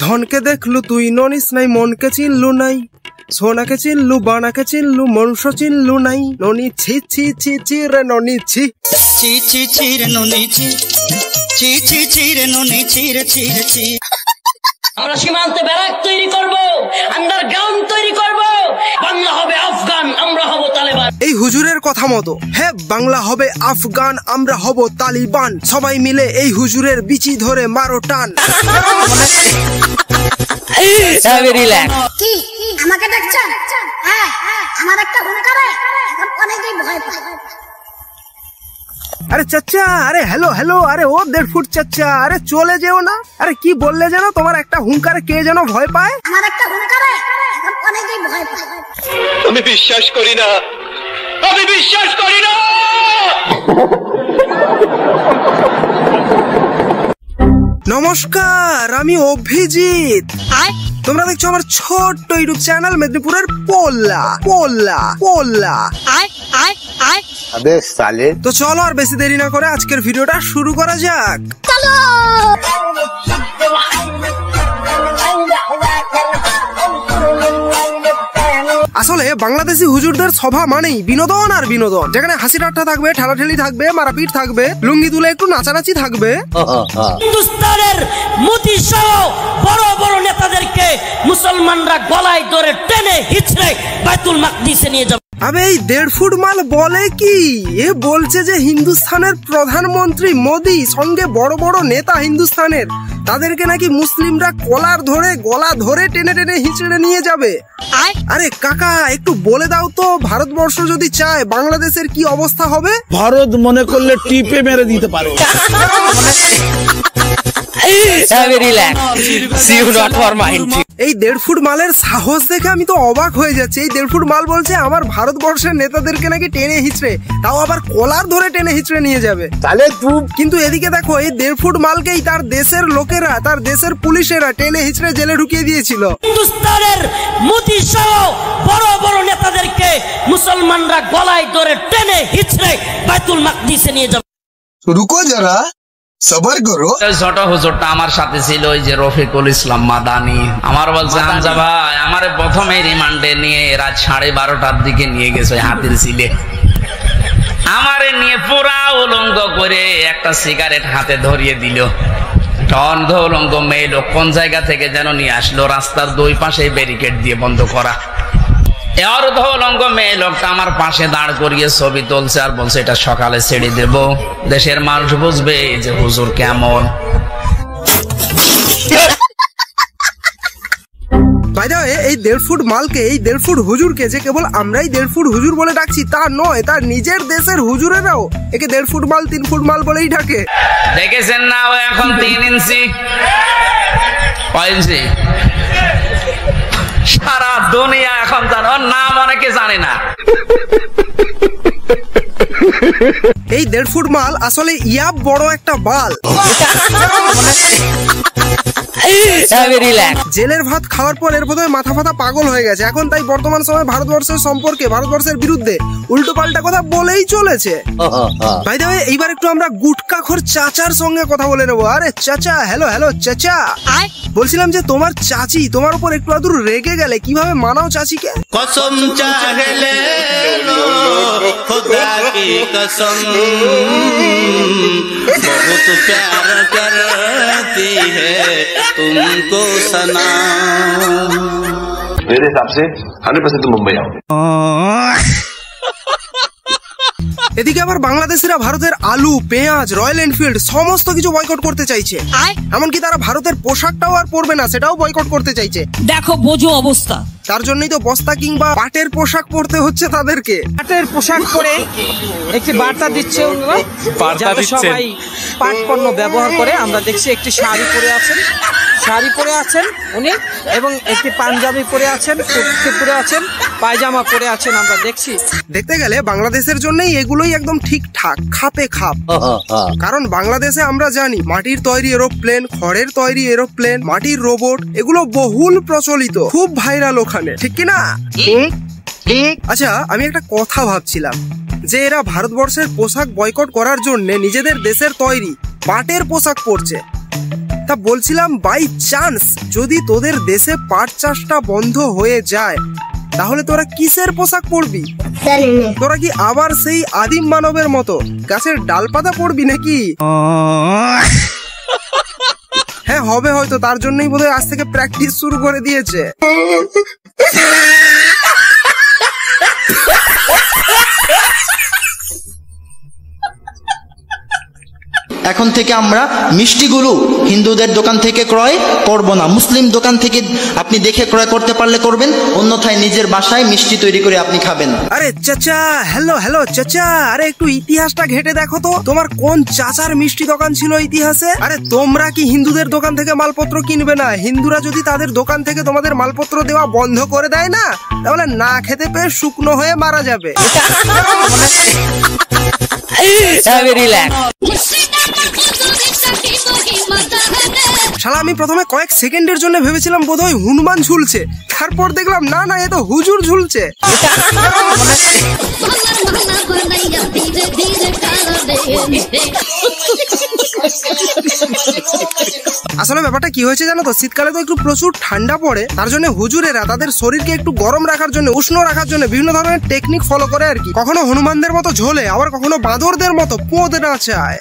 ধনকে দেখলু তুই ননিস নাই, মনকে চিনলু নাই, সোনাকে চিনলু বানাকে চিনলু, মনুষ্য চিনলু নাই। ননি ছি ছি ছি ছি রে ননি ছি ছি ছি ছি রে ননি ছি ছি ছি ছি রে ননি ছি রে ছি রে ছি। আমরা সীমান্তে ব্যারাক তৈরি করব, আন্ডারগ্রাউন্ড তৈরি করব। বাংলা হবে আফগান, আমরা হব তালেবান। এই হুজুরের কথা মতো হ্যাঁ, বাংলা হবে আফগান, আমরা হব তালিবান। সবাই মিলে এই হুজুরের বিচি ধরে মারো টান। কি আমাকে দেখছেন? হ্যাঁ, আমার একটা হুঙ্কারে অনেকেই ভয় পায়। আরে চাচা, আরে হ্যালো হ্যালো, আরে ও 1.5 ফুট চাচা, আরে চলে যেও না। আরে কি বললে যেন, তোমার একটা হুঙ্কারে কে যেন ভয় পায়? আমার একটা হুঙ্কারে অনেকেই ভয় পায়। আমি বিশ্বাস করি না, আমি বিশ্বাস করি না। নমস্কার, আমি অভিজিৎ। তোমরা দেখছো আমার ছোট্ট ইউটিউব চ্যানেল মেদিনীপুরের পোল্লা পোল্লা পোল্লা। তো চলো আর বেশি দেরি না করে আজকের ভিডিওটা শুরু করা যাক। আসলে বাংলাদেশি হুজুরদের সভা মানেই বিনোদন আর বিনোদন, যেখানে হাসি ঠাট্টা থাকবে, ঠেলাঠেলি থাকবে, মারাপিট থাকবে, লুঙ্গি তুলে একটু নাচানাচি থাকবে। হিন্দুস্তানের মোদি সহ বড় বড় নেতাদেরকে মুসলমানরা গলায় ধরে টেনে হিচড়ে বাইতুল মাকদিসে নিয়ে যাবে। আবে এই 1.5 ফুট মাল বলে কি? এ বলছে যে হিন্দুস্তানের প্রধানমন্ত্রী মোদি সঙ্গে বড় বড় নেতা হিন্দুস্তানের, তাদেরকে নাকি মুসলিমরা কলার ধরে গলা ধরে টেনে টেনে হিচড়ে নিয়ে যাবে। আরে কাকা, একটু বলে দাও তো, ভারতবর্ষ যদি চায় বাংলাদেশের কি অবস্থা হবে? ভারত মনে করলে টিপে মেরে দিতে পারে। এই 1.5 ফুট মালের সাহস দেখে আমি তো অবাক হয়ে যাচ্ছি। এই 1.5 ফুট মাল বলছে আমার ভারতবর্ষের নেতাদেরকে নাকি টেনে হিচড়ে, তাও আবার কলার ধরে টেনে হিচড়ে নিয়ে যাবে। তাহলে কিন্তু এদিকে দেখো, এই 1.5 ফুট মালকেই তার দেশের লোকেরা, তার দেশের পুলিশেরা টেনে হিচড়ে জেলে ঢুকিয়ে দিয়েছিল। হিন্দুস্তানের মোদি সহ বড় বড় নেতাদেরকে মুসলমানরা গলায় ধরে টেনে হিচড়ে বাইতুল মাকদিসে নিয়ে যাবে। রুকো যারা, সবার করো। ছোট হুজুরটা আমার সাথে ছিল, ওই যে রফিকুল ইসলাম মাদানি। আমার বলছে, হামজা ভাই, আমার প্রথমে রিমান্ডে নিয়ে রাত 12:30টার দিকে নিয়ে গেছে হাতির ছিলে। আমারে নিয়ে পুরা উলঙ্গ করে একটা সিগারেট হাতে ধরিয়ে দিল। অন্ধ উলঙ্গ মেয়ে লোক কোন জায়গা থেকে যেন নিয়ে আসলো, রাস্তার 2 পাশে ব্যারিকেড দিয়ে বন্ধ করা। অর্ধ উলঙ্গ মেয়ে লোকটা আমার পাশে দাঁড় করিয়ে ছবি তুলছে আর বলছে, এটা সকালে ছেড়ে দেব, দেশের মানুষ বুঝবে যে হুজুর কেমন। এই 1.5 ফুট মালকে, এই 1.5 ফুট হুজুরকে যে কেবল আমরাই 1.5 ফুট হুজুর বলে ডাকছি তা নয়, তার নিজের দেশের হুজুরেরাও একে 1.5 ফুট মাল, 3 ফুট মাল বলেই ডাকে। দেখেছেন না, ও এখন 3 ইঞ্চি, 5 ইঞ্চি। সারা দুনিয়া এখন জানো, নাম অনেকে জানে না। এই 1.5 ফুট মাল আসলে ইয়াব বড় একটা বাল। জেলের ভাত খাওয়ার পর এর বোধহয় মাথা ফাতা পাগল হয়ে গেছে এখন, তাই বর্তমান সময় ভারতবর্ষের সম্পর্কে, ভারতবর্ষের বিরুদ্ধে উল্টো পাল্টা কথা বলেই চলেছে। ভাই দাও, এইবার একটু আমরা গুটকাখোর চাচার সঙ্গে কথা বলে নেবো। আরে চাচা, হ্যালো হ্যালো চাচা, বলছিলাম যে তোমার চাচি তোমার উপর একটু আদুর রেগে গেলে কিভাবে মানাও চাচিকে? কসম চাহলে লো খুদা কি কসম, বহুত প্যার করতি है तुमको सनम। मेरे हिसाब से 100% तुम मुंबई आओगे। এদিকে আবার বাংলাদেশিরা ভারতের আলু, পেঁয়াজ, রয়্যাল এনফিল্ড সমস্ত কিছু বয়কট করতে চাইছে। এমনকি তারা ভারতের পোশাকটাও আর পরবে না, সেটাও বয়কট করতে চাইছে। দেখো বোঝো অবস্থা। তার জন্যই তো বস্তা কিংবা পাটের পোশাক পরতে হচ্ছে তাদেরকে। পাটের পোশাক পরে একটি বার্তা দিচ্ছে সবাই পাট পণ্য ব্যবহার করে। আমরা দেখছি একটি শাড়ি পরে আছেন উনি, এবং একটি পাঞ্জাবি পরে আছেন, কুর্তি পরে আছেন, পায়জামা পরে আছেন। আমরা দেখছি, দেখতে গেলে বাংলাদেশের জন্যই এগুলোই একদম ঠিকঠাক, খাপে খাপ। কারণ বাংলাদেশে আমরা জানি মাটির তৈরি এরোপ্লেন, খড়ের তৈরি এরোপ্লেন, মাটির রোবট, এগুলো বহুল প্রচলিত, খুব ভাইরাল ওখানে, ঠিক কিনা? আচ্ছা, আমি একটা কথা ভাবছিলাম যে এরা ভারতবর্ষের পোশাক বয়কট করার জন্য নিজেদের দেশের তৈরি পাটের পোশাক পরছে, তা বলছিলাম বাই চান্স যদি তোদের দেশে পাট চাষটা বন্ধ হয়ে যায় তাহলে তোরা কিসের পোশাক পরবি? তোরা কি আবার সেই আদিম মানবের মতো গাছের ডালপাতা পরবি নাকি? হ্যাঁ হবে হয়তো, তার জন্যই বোধহয় আজ থেকে প্র্যাকটিস শুরু করে দিয়েছে। এখন থেকে আমরা মিষ্টিগুলো হিন্দুদের দোকান থেকে ক্রয় করব না, মুসলিম দোকান থেকে আপনি দেখে ক্রয় করতে পারলে করবেন, অন্যথায় নিজের বাসায় মিষ্টি তৈরি করে আপনি খাবেন। আরে চাচা, হ্যালো চাচা, আরে একটু ইতিহাসটা ঘেটে দেখো তো, তোমার কোন চাচার মিষ্টি দোকান ছিল ইতিহাসে? আরে তোমরা কি হিন্দুদের দোকান থেকে মালপত্র কিনবে না? হিন্দুরা যদি তাদের দোকান থেকে তোমাদের মালপত্র দেওয়া বন্ধ করে দেয় না, তাহলে না খেতে পেয়ে শুকনো হয়ে মারা যাবে। শালা আমি প্রথমে কয়েক সেকেন্ডের জন্য ভেবেছিলাম বোধহয় হনুমান ঝুলছে, তারপর দেখলাম না না, এ তো হুজুর ঝুলছে। আসলে ব্যাপারটা কি হয়েছে জানো তো, শীতকালে তো একটু প্রচুর ঠান্ডা পড়ে, তার জন্য হুজুরেরা তাদের শরীরকে একটু গরম রাখার জন্য, উষ্ণ রাখার জন্য বিভিন্ন ধরনের টেকনিক ফলো করে আর কি। কখনো হনুমানদের মতো ঝোলে, আবার কখনো বাঁদরদের মতো পোঁদ নাচায়।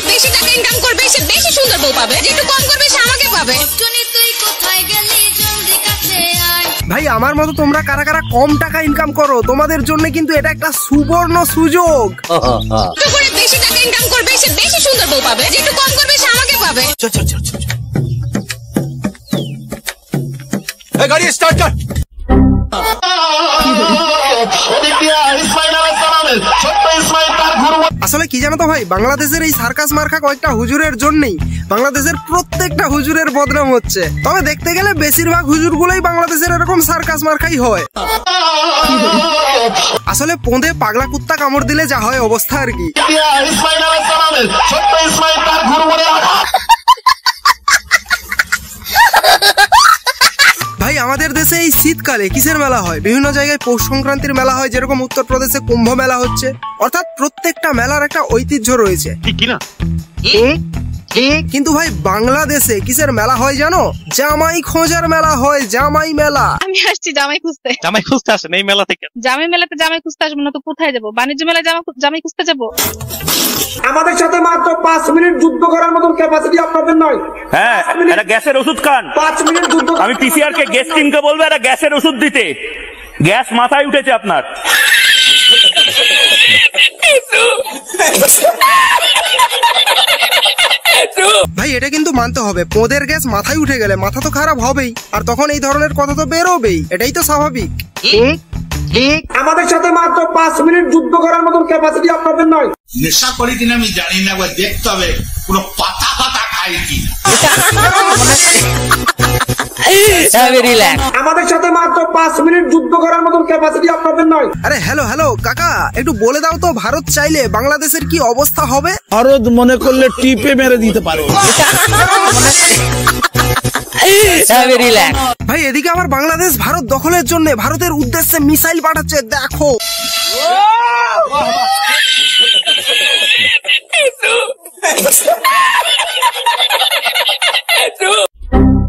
বেশি টাকা ইনকাম করবে সে বেশি সুন্দর বউ পাবে, যেটু কম করবে সে আমাকে পাবে। ভাই আমার মতো তোমরা কারা কারা কম টাকা ইনকাম করো, তোমাদের জন্য কিন্তু এটা একটা সুবর্ণ সুযোগ। বেশি টাকা ইনকাম করবে সে বেশি সুন্দর বউ পাবে, যেটু কম করবে সে আমাকে পাবে। গাড়ি স্টার্ট কর। আসলে কি জানো তো ভাই, বাংলাদেশের এই সার্কাস মার্কা কয়েকটা হুজুরের জন্যই বাংলাদেশের প্রত্যেকটা হুজুরের বদনাম হচ্ছে। তবে দেখতে গেলে বেশিরভাগ হুজুরগুলোই বাংলাদেশের এরকম সার্কাস মার্কাই হয়। আসলে পোঁদে পাগলা কুত্তা কামড় দিলে যা হয় অবস্থা আর কি। ভাই আমাদের দেশে এই শীতকালে কিসের মেলা হয়? বিভিন্ন জায়গায় পৌষ সংক্রান্তির মেলা হয়, যেরকম উত্তরপ্রদেশে কুম্ভ মেলা হচ্ছে। অর্থাৎ প্রত্যেকটা মেলার একটা ঐতিহ্য রয়েছে, ঠিক না? কিন্তু ভাই বাংলাদেশে কিসের মেলা হয় জানো? জামাই খোঁজার মেলা হয়, জামাই মেলা। আমি আসছি জামাই খুঁজতে। জামাই খুঁজতে আসেন এই মেলা থেকে? জামাই মেলাতে জামাই খুঁজতে আসবো না তো কোথায় যাবো? বাণিজ্য মেলায় জামাই খুঁজতে যাবো? আমাদের সাথে মাত্র 5 মিনিট যুদ্ধ করার মতন ক্যাপাসিটি আপনাদের নয়। হ্যাঁ, এটা গ্যাসের ওষুধ খান। 5 মিনিট যুদ্ধ। আমি পিসিআর কে গ্যাস টিমকে বলবো এটা গ্যাসের ওষুধ দিতে। গ্যাস মাথায় উঠেছে আপনার। ভাই এটা কিন্তু মানতে হবে, পোঁদের গ্যাস মাথায় উঠে গেলে মাথা তো খারাপ হবেই, আর তখন এই ধরনের কথা তো বেরোবেই, এটাই তো স্বাভাবিক। আমাদের সাথে মাত্র 5 মিনিট যুদ্ধ করার মতন ক্যাপাসিটি আপনাদের নয়। নেশা করি কিনা আমি জানি না, দেখতে হবে পুরো পাতা পাতা খাই কিনা। আমাদের সাথে মাত্র 5 মিনিট যুদ্ধ করার মতন ক্যাপাসিটি আপনাদের নয়। আরে হ্যালো কাকা, একটু বলে দাও তো ভারত চাইলে বাংলাদেশের কি অবস্থা হবে? ভারত মনে করলে টিপে মেরে দিতে পারে। ভাই এদিকে আবার বাংলাদেশ ভারত দখলের জন্য ভারতের উদ্দেশ্যে মিসাইল পাঠাচ্ছে, দেখো।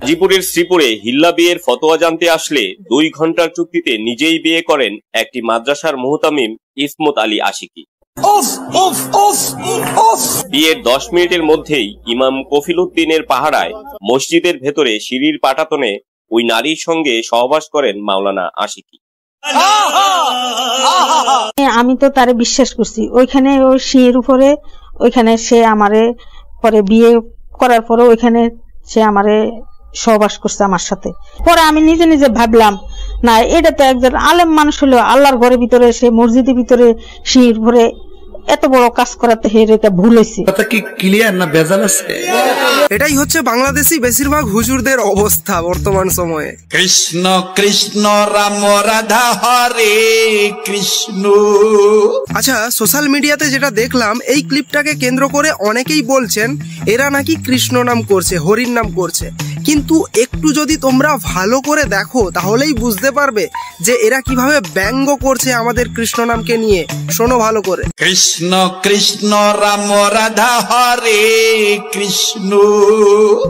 গাজীপুরের শ্রীপুরে হিল্লা বিয়ের ফতোয়া জানতে আসলে 2 ঘন্টার চুক্তিতে নিজেই বিয়ে করেন একটি মাদ্রাসার মুহতামিম ইসমত আলী আশিকি। বিয়ের 10 মিনিটের মধ্যেই ইমাম কফিলউদ্দিনের পাহারায় মসজিদের ভেতরে সিঁড়ির পাটাতনে ওই নারীর সঙ্গে সহবাস করেন মাওলানা আশিকি। আমি তো তারে বিশ্বাস করছি, ওইখানে ওই সিঁড়ির উপরে ওইখানে সে আমারে পরে বিয়ে করার পরে ওইখানে সে আমারে সহবাস করছে আমার সাথে। পরে আমি নিজে নিজে ভাবলাম না, এটা তো একজন আলেম মানুষ হলো, আল্লাহর ঘরের ভিতরে সে মসজিদের ভিতরে সিঁড়ির উপরে এত বড় কাজ করাতে এটা ভুল হয়েছে। কথা কি ক্লিয়ার না ভেজাল আছে? এটাই হচ্ছে বাংলাদেশি বেশিরভাগ হুজুরদের অবস্থা বর্তমান সময়ে। কৃষ্ণ কৃষ্ণ রাম রাধা হরে কৃষ্ণ। আচ্ছা, সোশ্যাল মিডিয়াতে যেটা দেখলাম, এই ক্লিপটাকে কেন্দ্র করে অনেকেই বলছেন এরা নাকি কৃষ্ণ নাম করছে, হরির নাম করছে। কিন্তু একটু যদি তোমরা ভালো করে দেখো তাহলেই বুঝতে পারবে যে এরা কিভাবে ব্যঙ্গ করছে আমাদের কৃষ্ণ নামকে নিয়ে। শোনো ভালো করে। কৃষ্ণ কৃষ্ণ রাম রাধা হরে কৃষ্ণ।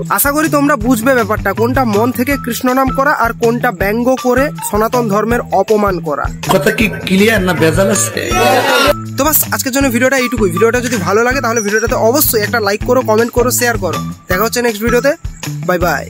আশা করি তোমরা বুঝবে ব্যাপারটা, কোনটা মন থেকে কৃষ্ণ নাম করা আর কোনটা ব্যঙ্গ করে সনাতন ধর্মের অপমান করা। কথা কি ক্লিয়ার না ভেজাল আছে? তো বাস আজকের জন্য ভিডিওটা এইটুকুই। ভিডিওটা যদি ভালো লাগে তাহলে ভিডিওটাতে অবশ্যই একটা লাইক করো, কমেন্ট করো, শেয়ার করো। দেখা হচ্ছে নেক্সট ভিডিওতে। Bye bye.